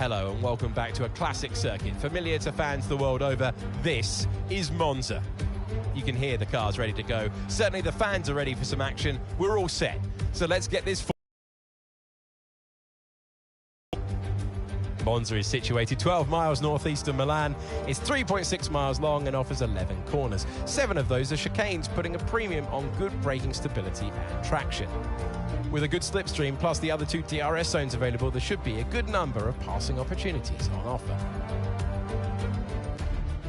Hello and welcome back to a classic circuit, familiar to fans the world over. This is Monza. You can hear the cars ready to go. Certainly the fans are ready for some action. We're all set. So let's get this. Monza is situated 12 miles northeast of Milan. It's 3.6 miles long and offers 11 corners. 7 of those are chicanes, putting a premium on good braking stability and traction. With a good slipstream plus the other 2 DRS zones available, there should be a good number of passing opportunities on offer.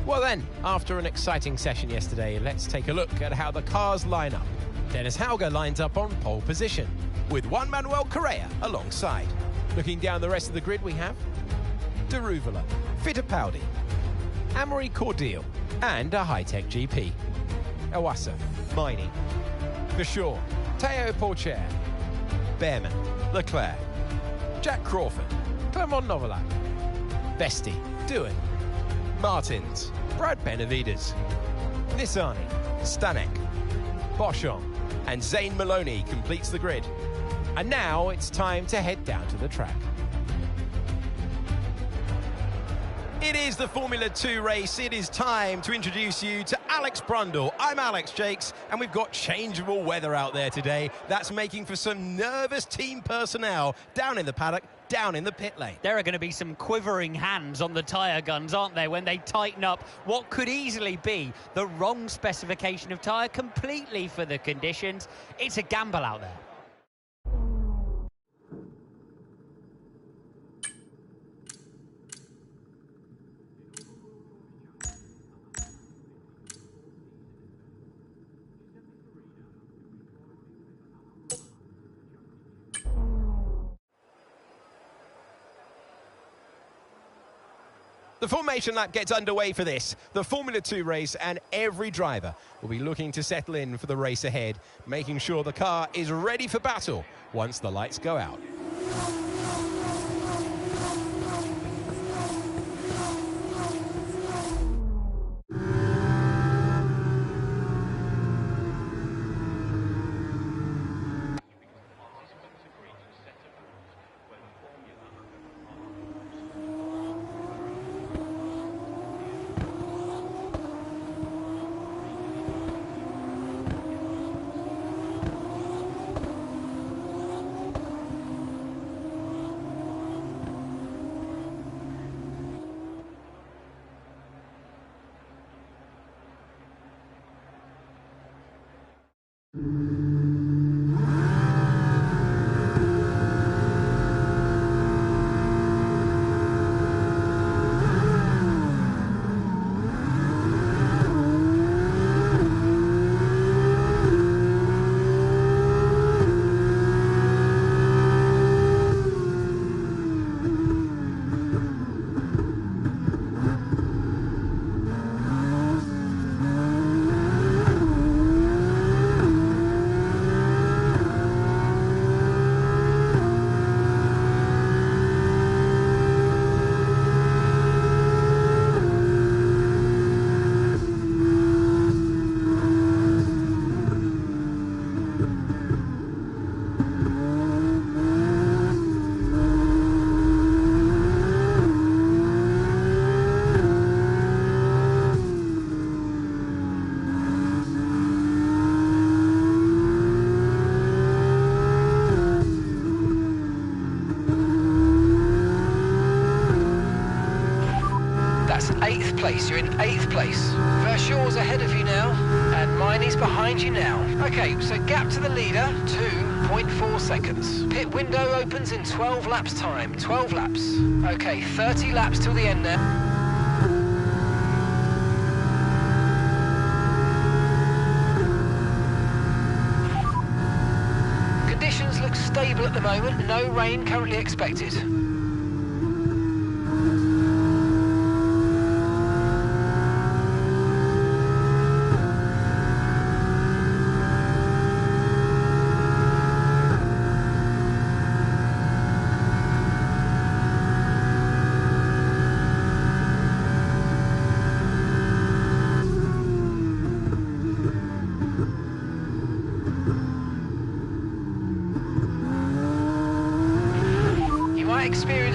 Well then, after an exciting session yesterday, let's take a look at how the cars line up. Dennis Hauger lines up on pole position, with Juan Manuel Correa alongside. Looking down the rest of the grid, we have Daruvala, Fittipaldi, Amaury Cordial, and a high-tech GP. Iwasa, Miney, Gashore, Teo Porcher, Behrman, Leclerc, Jack Crawford, Clement Novalak, Vesti, Doohan, Martins, Brad Benavides, Nissani, Stanek, Boschon, and Zane Maloney completes the grid. And now it's time to head down to the track. It is the Formula 2 race. It is time to introduce you to Alex Brundle. I'm Alex Jakes, and we've got changeable weather out there today. That's making for some nervous team personnel down in the paddock, down in the pit lane. There are going to be some quivering hands on the tyre guns, aren't there, when they tighten up what could easily be the wrong specification of tyre completely for the conditions. It's a gamble out there. The formation lap gets underway for this, the Formula 2 race, and every driver will be looking to settle in for the race ahead, making sure the car is ready for battle once the lights go out. Eighth place, you're in 8th place. Verschoor's ahead of you now, and Miney's behind you now. Okay, so gap to the leader, 2.4 seconds. Pit window opens in 12 laps time, 12 laps. Okay, 30 laps till the end now. Conditions look stable at the moment, no rain currently expected.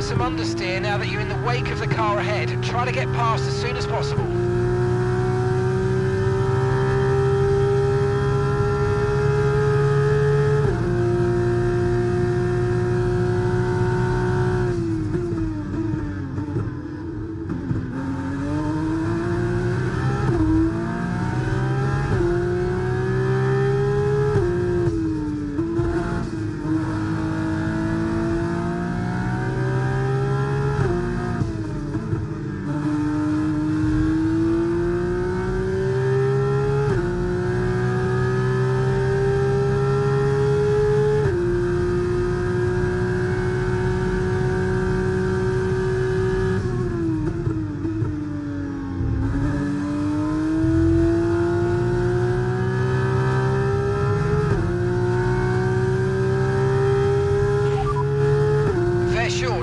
some understeer now that you're in the wake of the car ahead. Try to get past as soon as possible.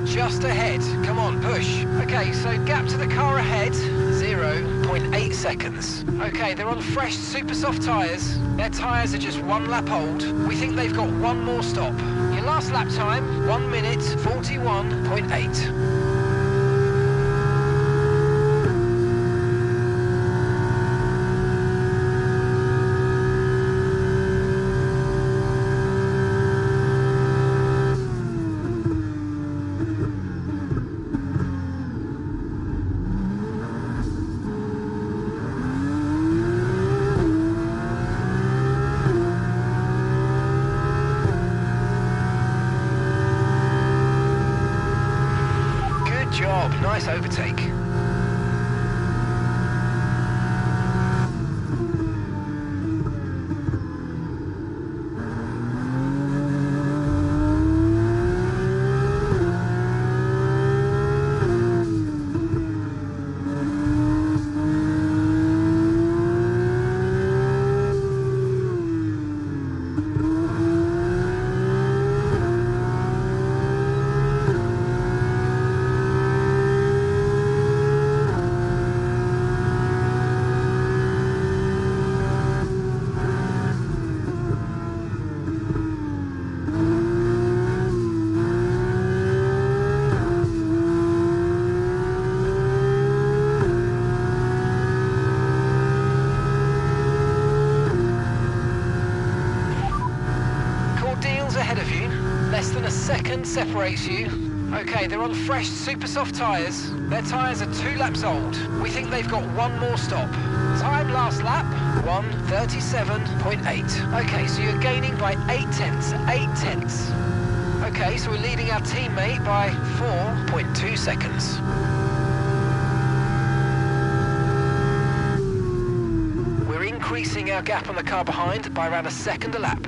Just ahead. Come on, push. Okay, so gap to the car ahead, 0.8 seconds. Okay, they're on fresh, super soft tyres. Their tyres are just 1 lap old. We think they've got 1 more stop. Your last lap time, 1 minute, 41.8. Nice overtake. Ahead of you, less than a second separates you. Okay, they're on fresh, super soft tyres. Their tyres are 2 laps old. We think they've got 1 more stop. Time last lap, 1:37.8. Okay, so you're gaining by 8 tenths. Okay, so we're leading our teammate by 4.2 seconds. We're increasing our gap on the car behind by around a second a lap.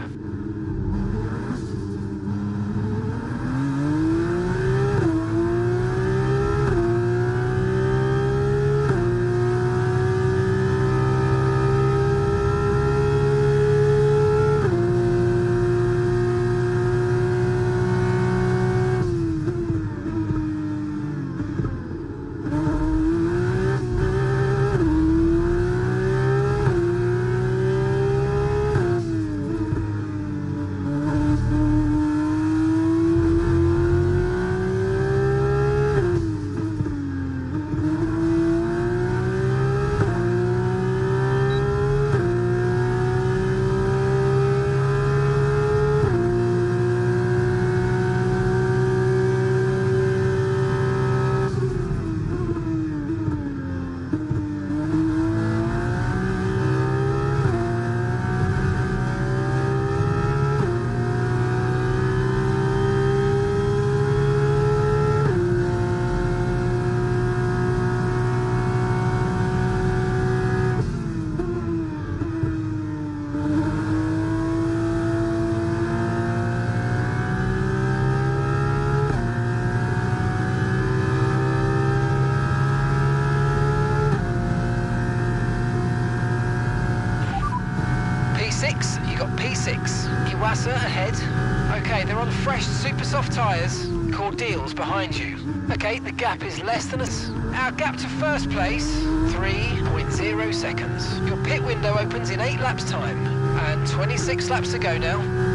Iwasa ahead. Okay, they're on fresh, super soft tyres. Cordial's behind you. Okay, the gap is less than us. Our gap to first place, 3.0 seconds. Your pit window opens in 8 laps time, and 26 laps to go now. 1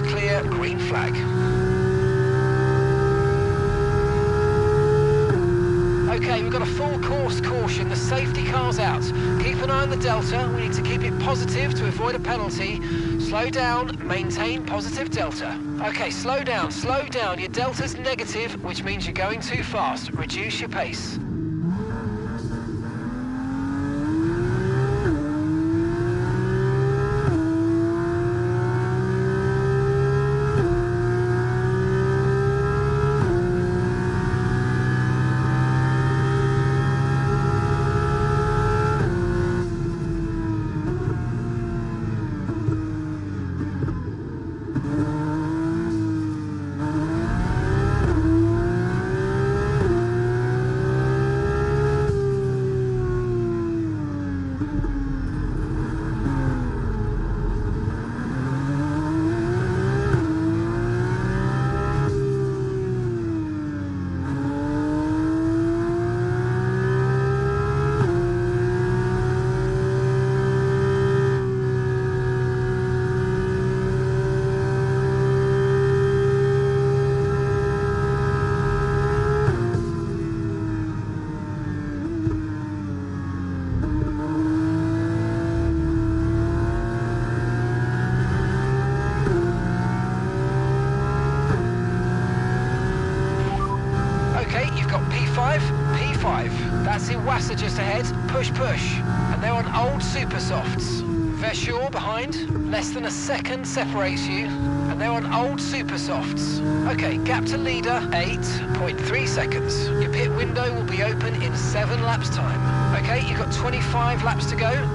is clear, green flag. Okay, we've got a full course caution. The safety car's out. Keep an eye on the delta. We need to keep it positive to avoid a penalty. Slow down, maintain positive delta. Okay, slow down, slow down. Your delta's negative, which means you're going too fast. Reduce your pace. That's Iwasa just ahead, push. And they're on old super softs. Verschoor behind, less than a second separates you. And they're on old super softs. Okay, gap to leader, 8.3 seconds. Your pit window will be open in 7 laps time. Okay, you've got 25 laps to go.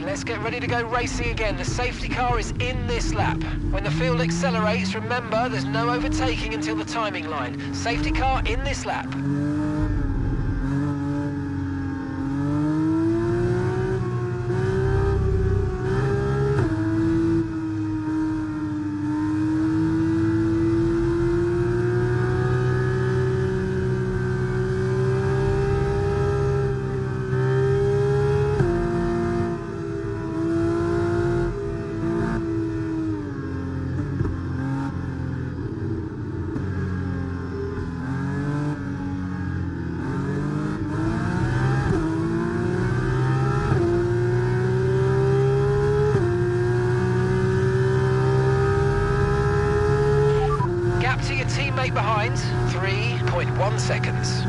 Let's get ready to go racing again. The safety car is in this lap. When the field accelerates, remember there's no overtaking until the timing line. Safety car in this lap. Behind, 3.1 seconds.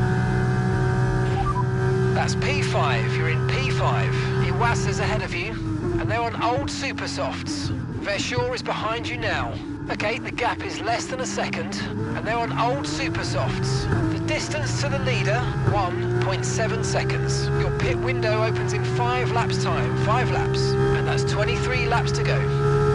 That's P5, you're in P5. Iwasa's ahead of you, and they're on old super softs. Verschoor is behind you now. Okay, the gap is less than a second, and they're on old super softs. The distance to the leader, 1.7 seconds. Your pit window opens in 5 laps time, 5 laps, and that's 23 laps to go.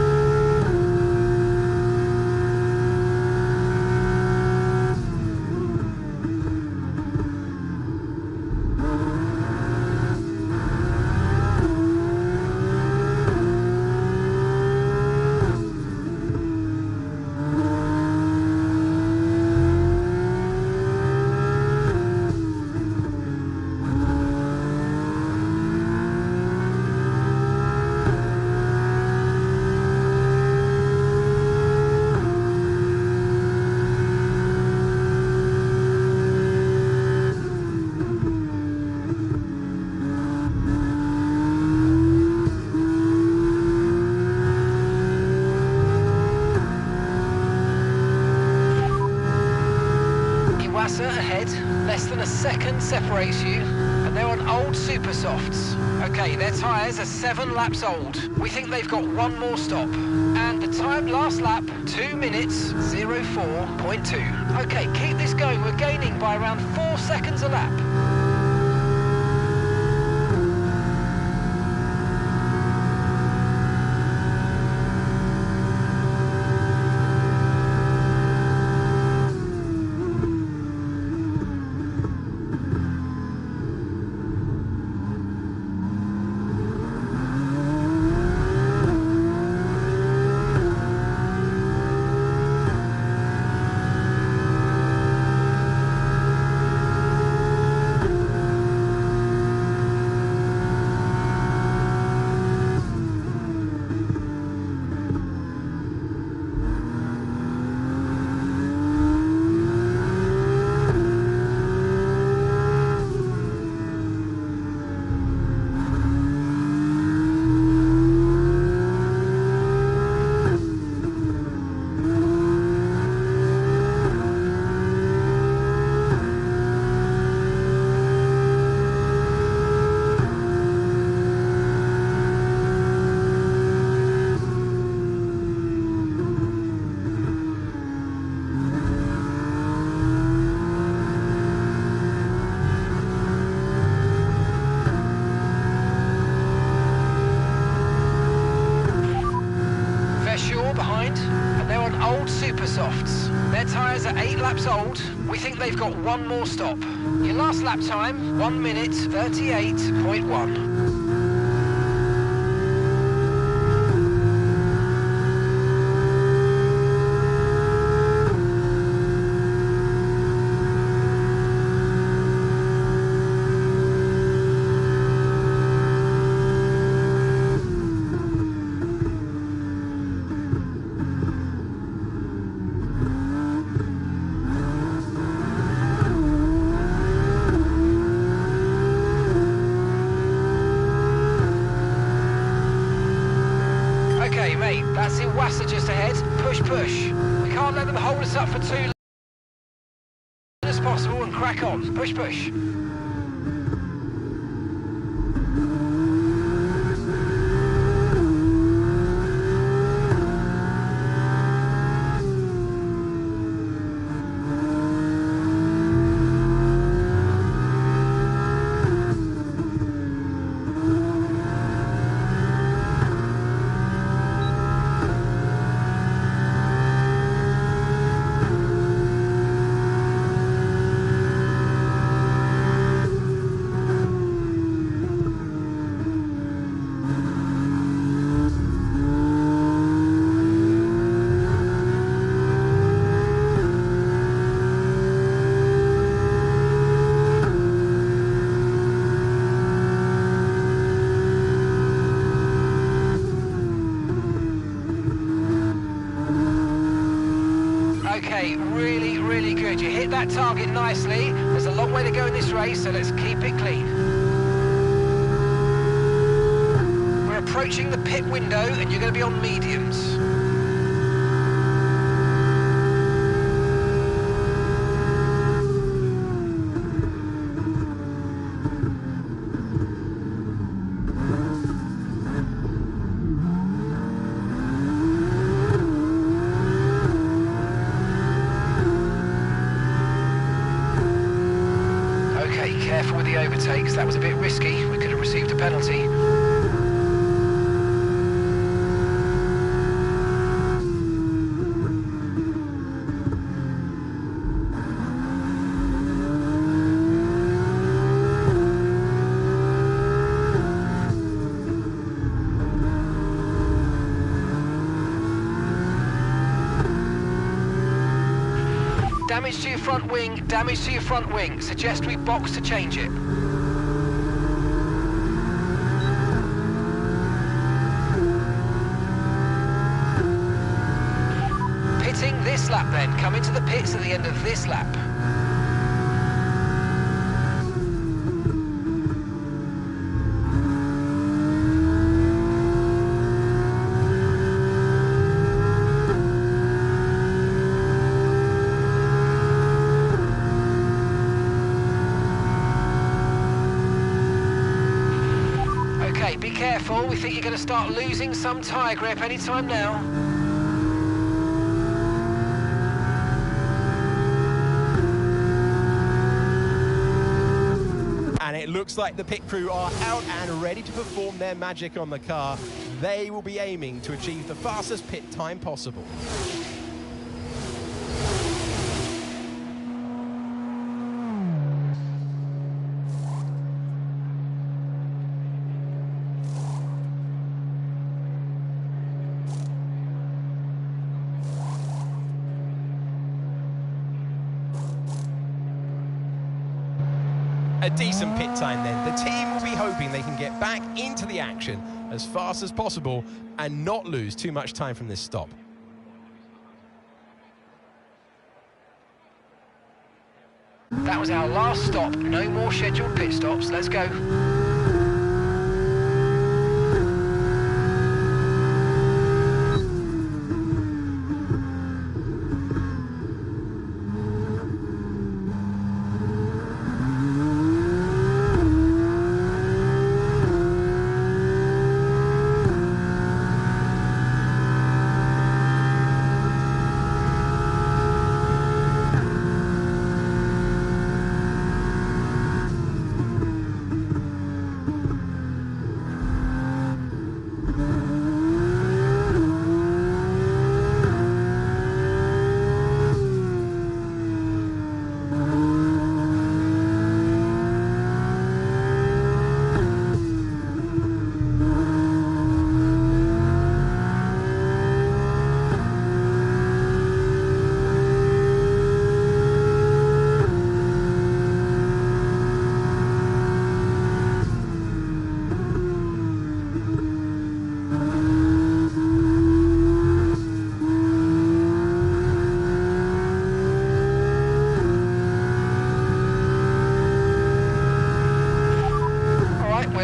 second separates you, and they're on old super softs. Okay, their tyres are 7 laps old. We think they've got one more stop. And the time last lap, 2 minutes, 04.2. Okay, keep this going. We're gaining by around 4 seconds a lap. Behind, and they're on old super softs. Their tyres are 8 laps old. We think they've got one more stop. Your last lap time, 1 minute 38.1. Okay, mate, that's in Wassa just ahead. Push, push. We can't let them hold us up for too long as possible and crack on. Push, push. Okay, really, really good. You hit that target nicely. There's a long way to go in this race, so let's keep it clean. We're approaching the pit window, and you're going to be on mediums. Careful with the overtakes, that was a bit risky. We could have received a penalty. Damage to your front wing, damage to your front wing. Suggest we box to change it. Pitting this lap then. Come into the pits at the end of this lap. Okay, be careful. We think you're going to start losing some tyre grip anytime now. And it looks like the pit crew are out and ready to perform their magic on the car. They will be aiming to achieve the fastest pit time possible. A decent pit time then. The team will be hoping they can get back into the action as fast as possible and not lose too much time from this stop. That was our last stop. No more scheduled pit stops. Let's go.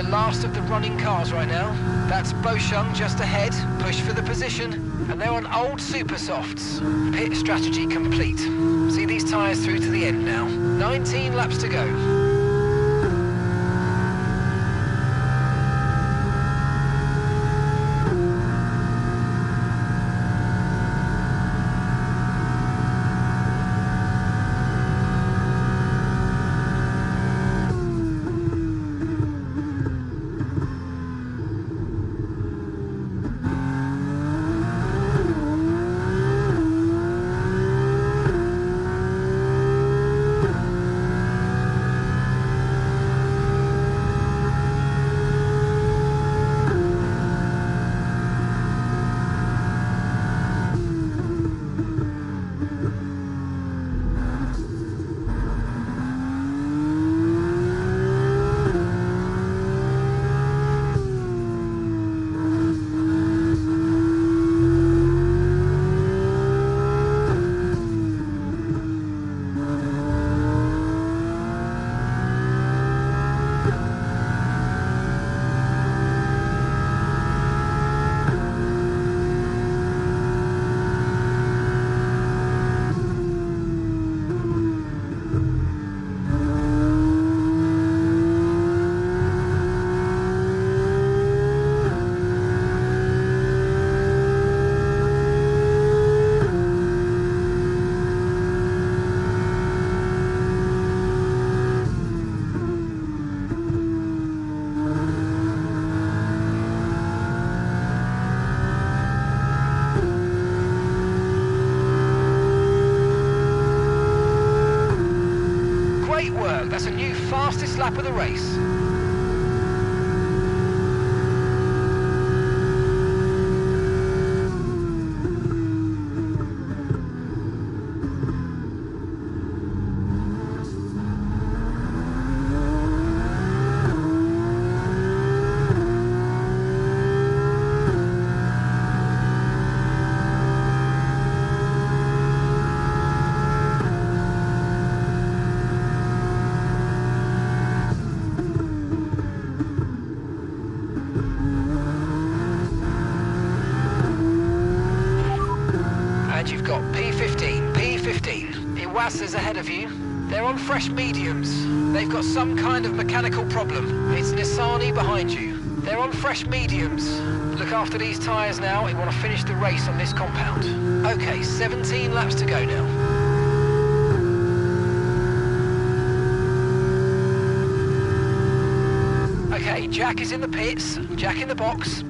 Last of the running cars right now. That's Beauchamp just ahead, push for the position, and they're on old super softs. Pit strategy complete. See these tyres through to the end now. 19 laps to go. That's a new fastest lap of the race. And you've got P15, P15. Iwasa's ahead of you. They're on fresh mediums. They've got some kind of mechanical problem. It's Nissani behind you. They're on fresh mediums. Look after these tyres now. We want to finish the race on this compound. Okay, 17 laps to go now. Okay, Jack is in the pits. Jack in the box.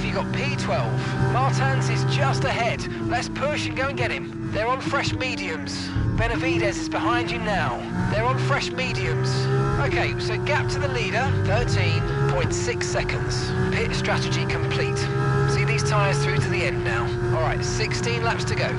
You got P12. Martins is just ahead. Let's push and go and get him. They're on fresh mediums. Benavides is behind you now. They're on fresh mediums. Okay, so gap to the leader, 13.6 seconds. Pit strategy complete. See these tyres through to the end now. All right, 16 laps to go.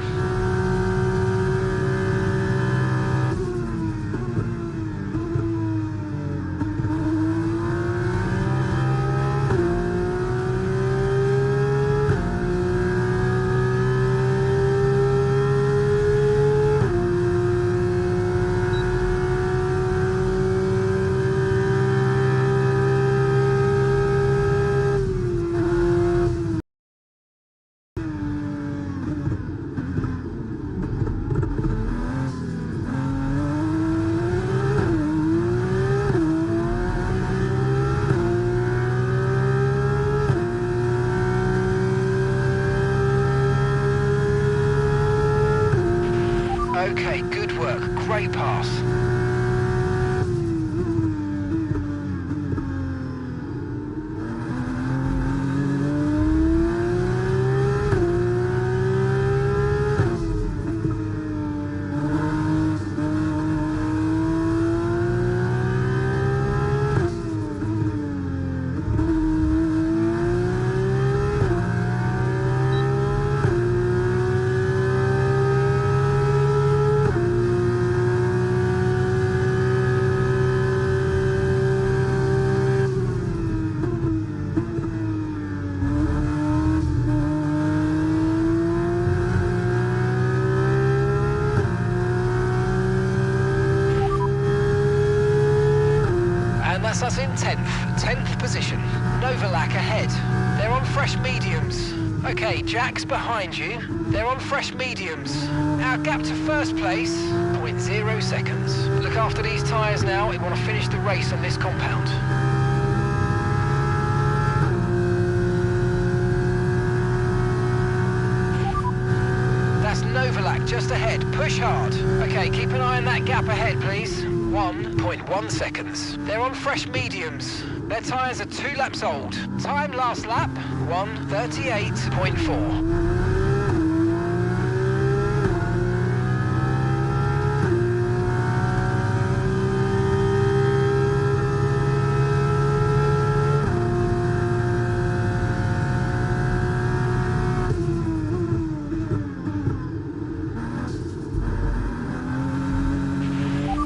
Okay, good work. Great pass. That's us in 10th position. Novalak ahead. They're on fresh mediums. Okay, Jack's behind you. They're on fresh mediums. Our gap to first place, 0.0 seconds. Look after these tyres now. We want to finish the race on this compound. That's Novalak just ahead. Push hard. Okay, keep an eye on that gap ahead, please. 1.1 seconds. They're on fresh mediums. Their tyres are 2 laps old. Time last lap, 1:38.4.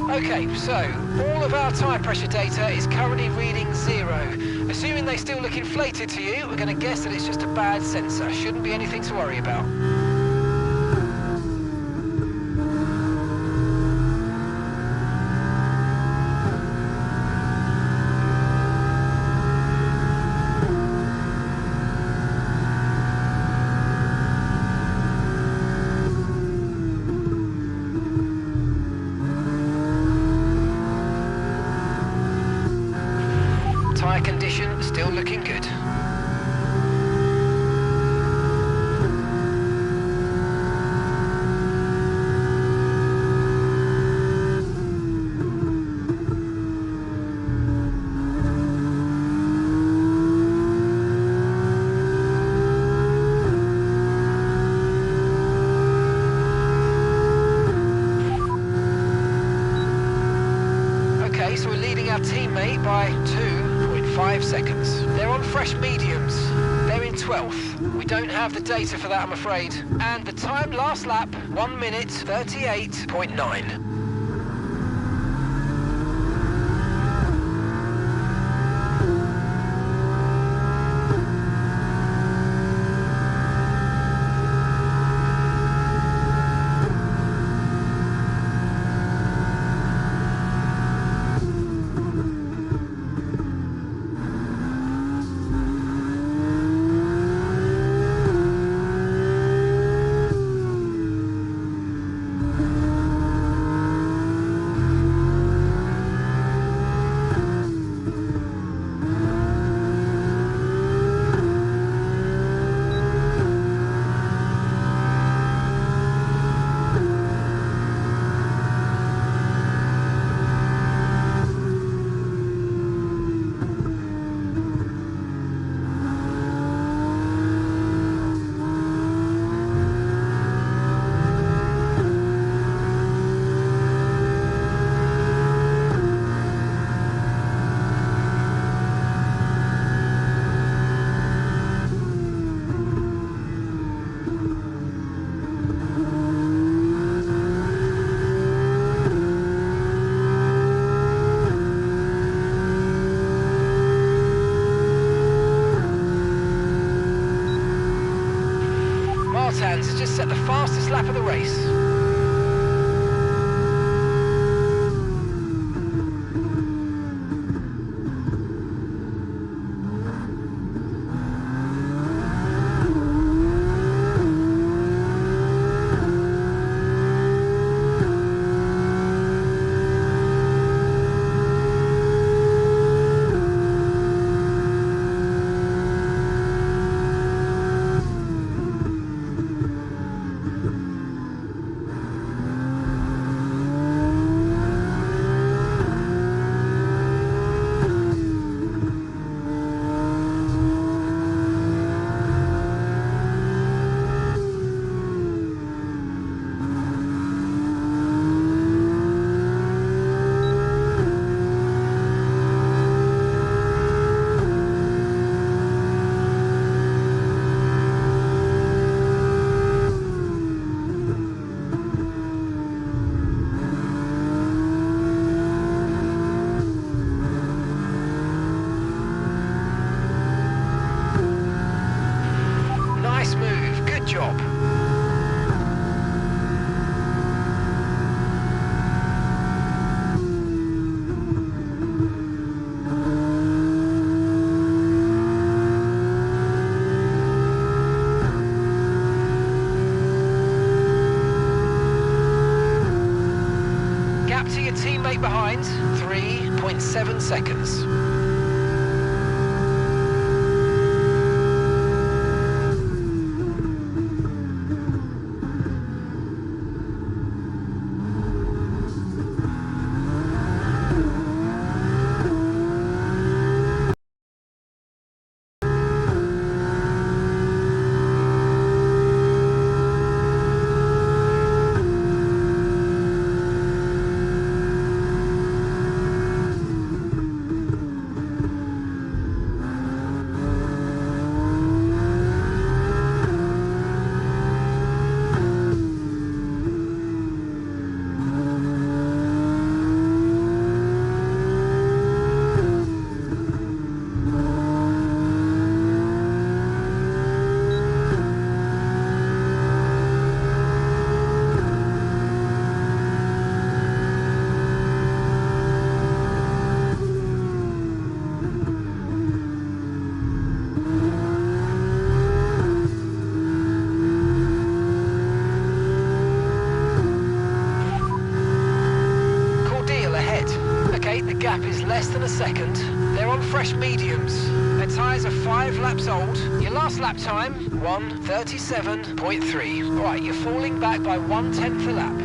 Okay, so all of our tyre pressure data is currently reading 0. Assuming they still look inflated to you, we're going to guess that it's just a bad sensor. Shouldn't be anything to worry about. Tyre condition still looking good. So we're leading our teammate by 2.5 seconds. They're on fresh mediums. They're in 12th. We don't have the data for that, I'm afraid. And the time last lap, 1 minute 38.9. Has just set the fastest lap of the race. Nice move, good job. Gap to your teammate behind, 3.7 seconds. The gap is less than a second. They're on fresh mediums. Their tyres are 5 laps old. Your last lap time, 1:37.3. All right, you're falling back by 1/10 a lap.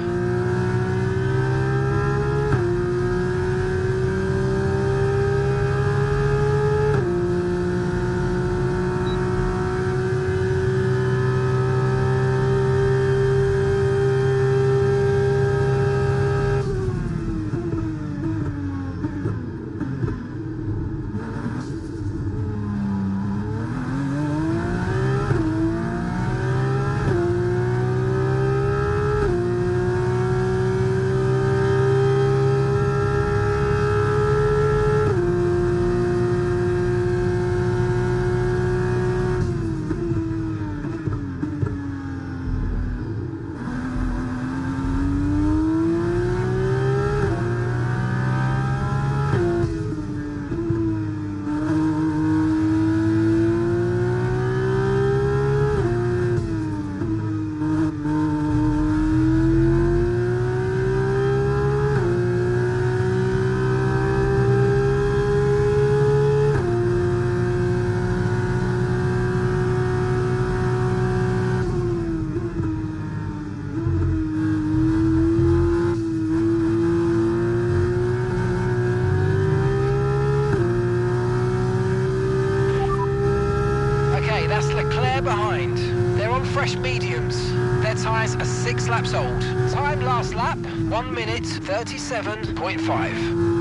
Behind. They're on fresh mediums. Their tyres are 6 laps old. Time last lap, 1:37.5.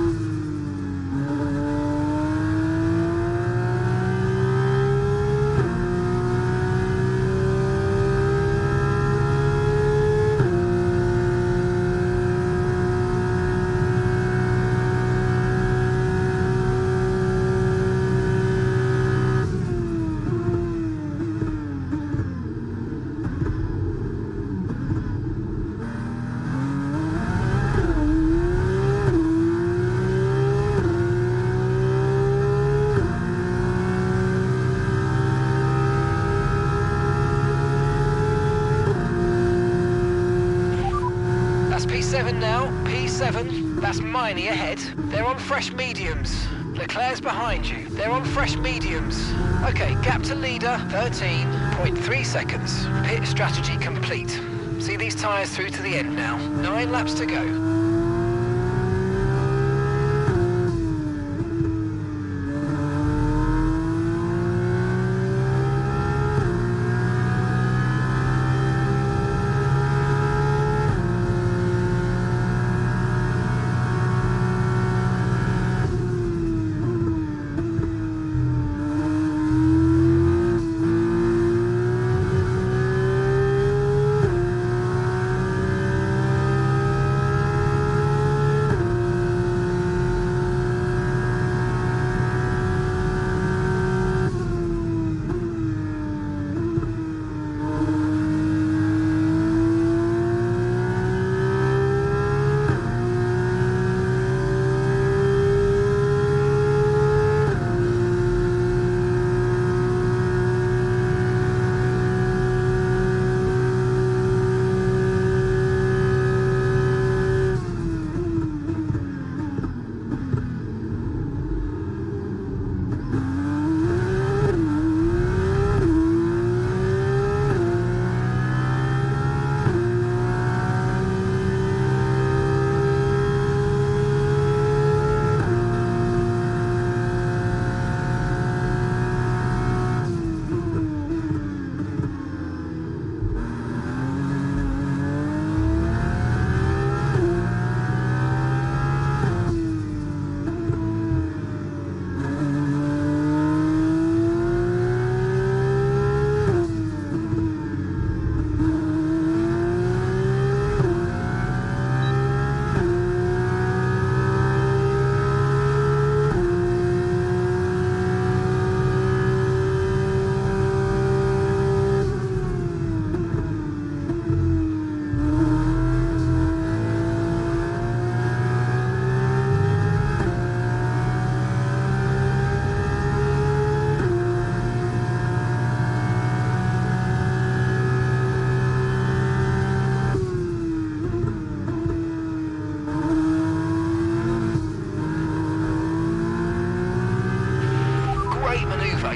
P7 now, P7, that's Miney ahead. They're on fresh mediums. Leclerc's behind you. They're on fresh mediums. Okay, gap to leader, 13.3 seconds. Pit strategy complete. See these tyres through to the end now. 9 laps to go.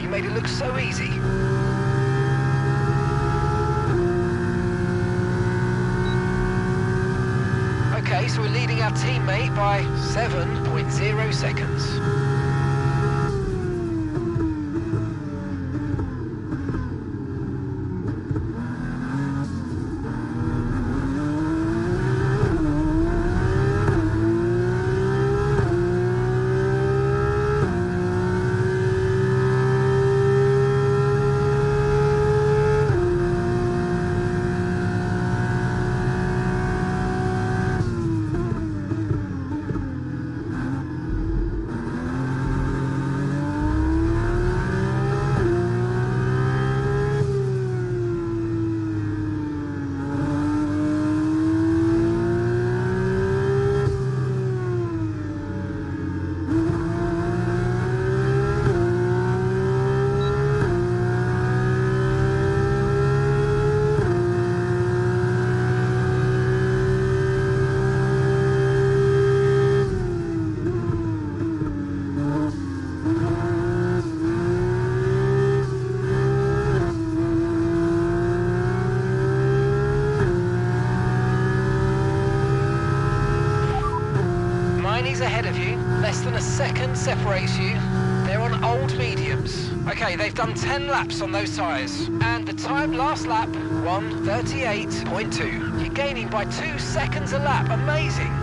You made it look so easy. Okay, so we're leading our teammate by 7.0 seconds. Ahead of you, less than a second separates you. They're on old mediums. Okay, they've done 10 laps on those tyres, and the time last lap 1:38.2. You're gaining by 2 seconds a lap. Amazing.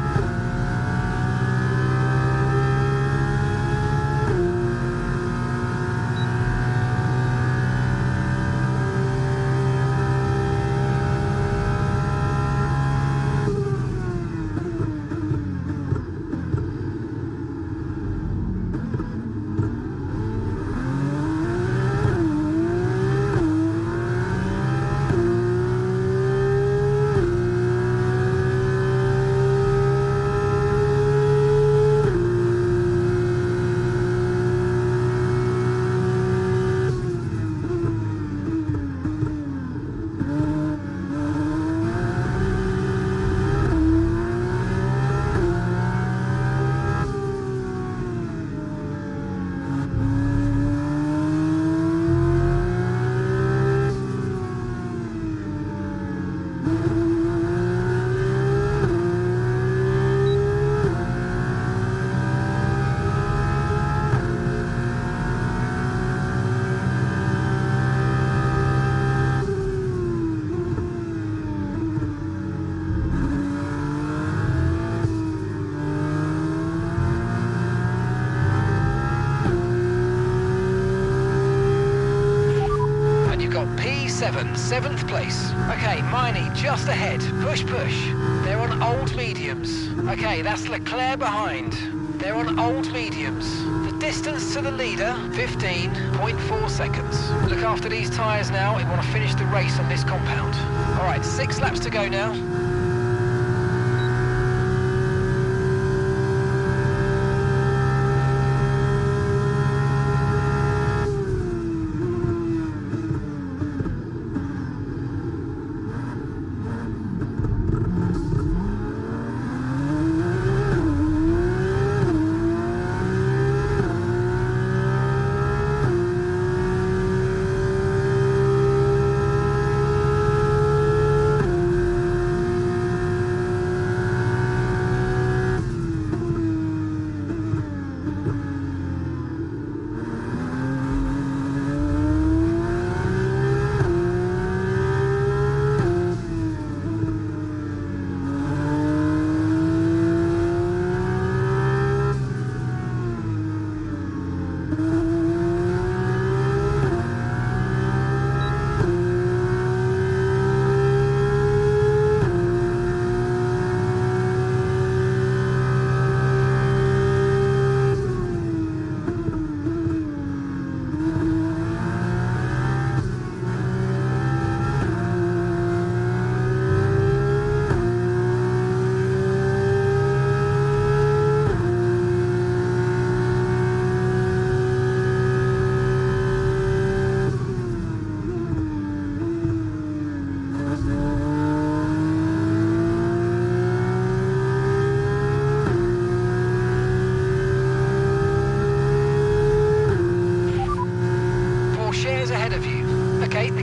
P7, 7th place. Okay, Miney just ahead. Push, push. They're on old mediums. Okay, that's Leclerc behind. They're on old mediums. The distance to the leader, 15.4 seconds. Look after these tyres now. We want to finish the race on this compound. All right, 6 laps to go now.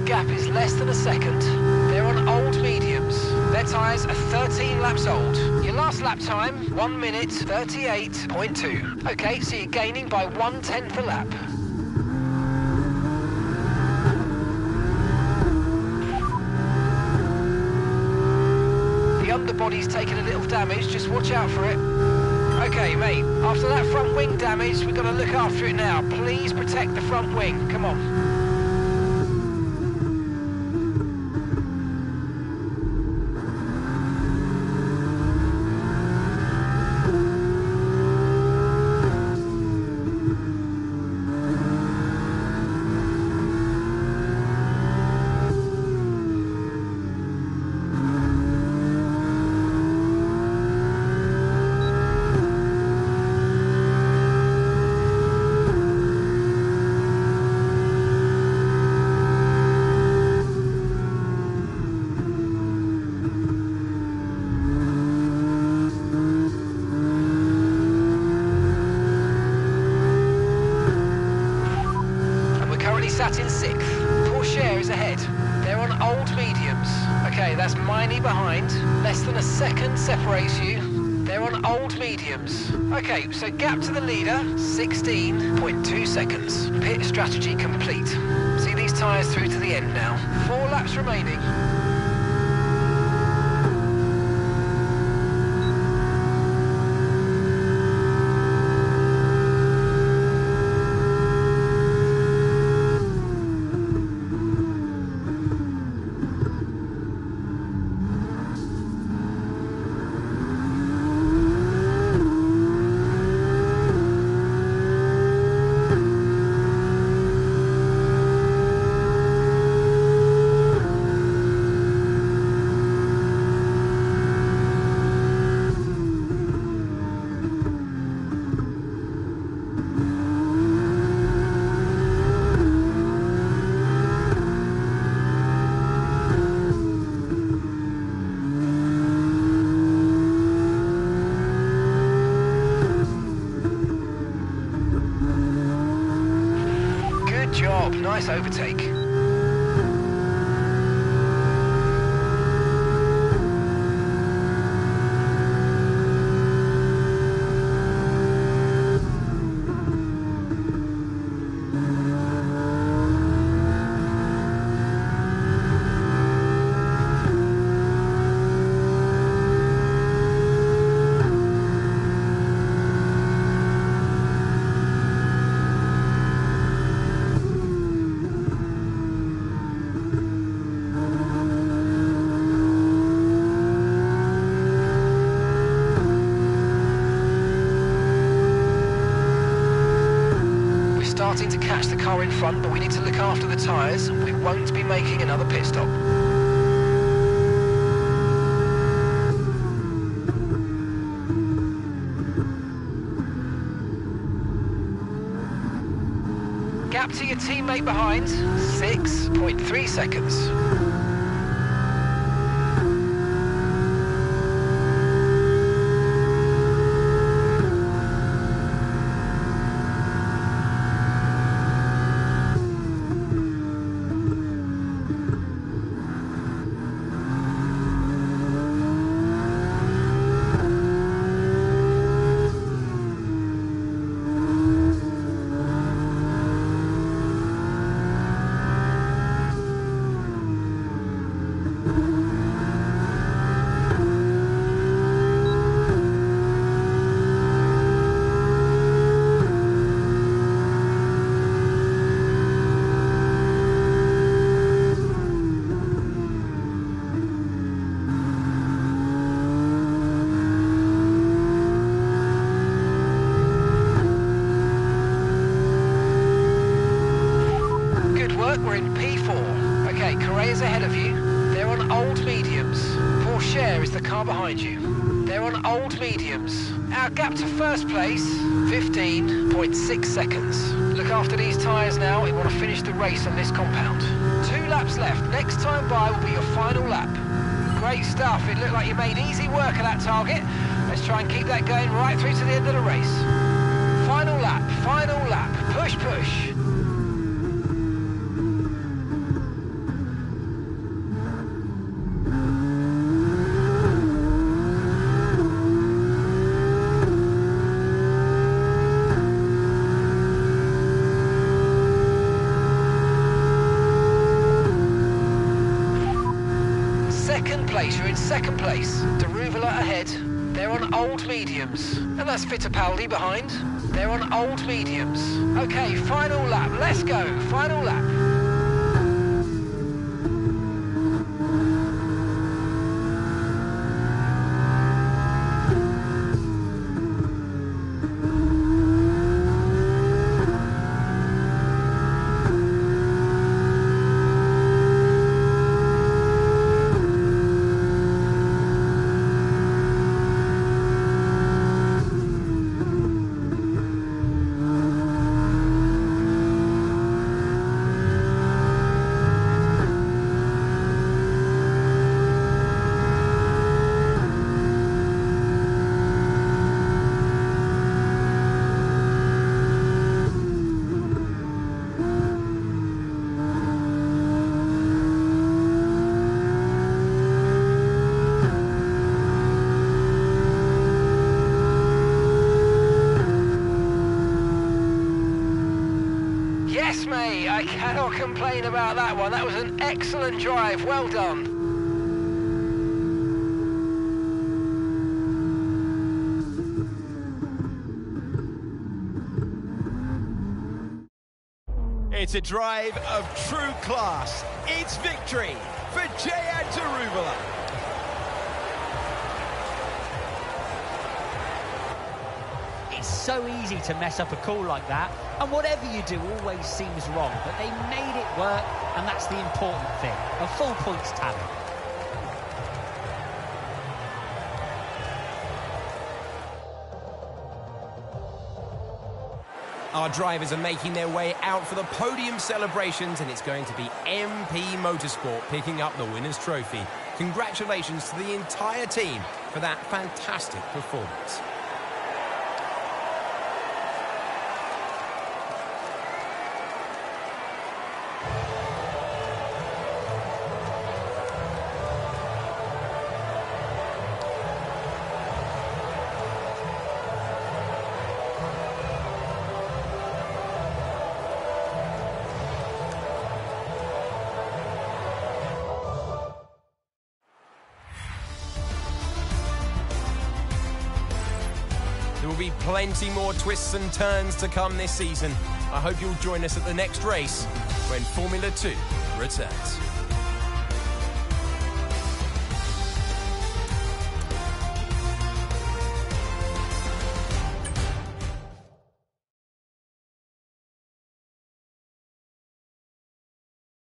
gap is less than a second. They're on old mediums. Their tyres are 13 laps old. Your last lap time, 1 minute 38.2. Okay, so you're gaining by 1/10 a lap. The underbody's taken a little damage, just watch out for it. Okay, mate, after that front wing damage, we've got to look after it now. Please protect the front wing, come on. Sat in 6th. Porsche is ahead. They're on old mediums. Okay, that's Miney behind. Less than a second separates you. They're on old mediums. Okay, so gap to the leader, 16.2 seconds. Pit strategy complete. See these tyres through to the end now. 4 laps remaining. Nice overtake. Starting to catch the car in front, but we need to look after the tyres. We won't be making another pit stop. Gap to your teammate behind, 6.3 seconds. We're in P4. Okay, Correa's ahead of you. They're on old mediums. Porsche is the car behind you. They're on old mediums. Our gap to first place, 15.6 seconds. Look after these tyres now. We want to finish the race on this compound. 2 laps left. Next time by will be your final lap. Great stuff. It looked like you made easy work of that target. Let's try and keep that going right through to the end of the race. Final lap, final lap. Push, push. in second place. Deruvula ahead. They're on old mediums. And that's Fittipaldi behind. They're on old mediums. Okay, final lap. Let's go. Final lap. Yes, mate, I cannot complain about that one. That was an excellent drive. Well done. It's a drive of true class. It's victory for Deruvula. It's so easy to mess up a call like that, and whatever you do always seems wrong, but they made it work, and that's the important thing. A full points tally. Our drivers are making their way out for the podium celebrations, and it's going to be MP Motorsport picking up the winner's trophy. Congratulations to the entire team for that fantastic performance. There will be plenty more twists and turns to come this season. I hope you'll join us at the next race when Formula 2 returns.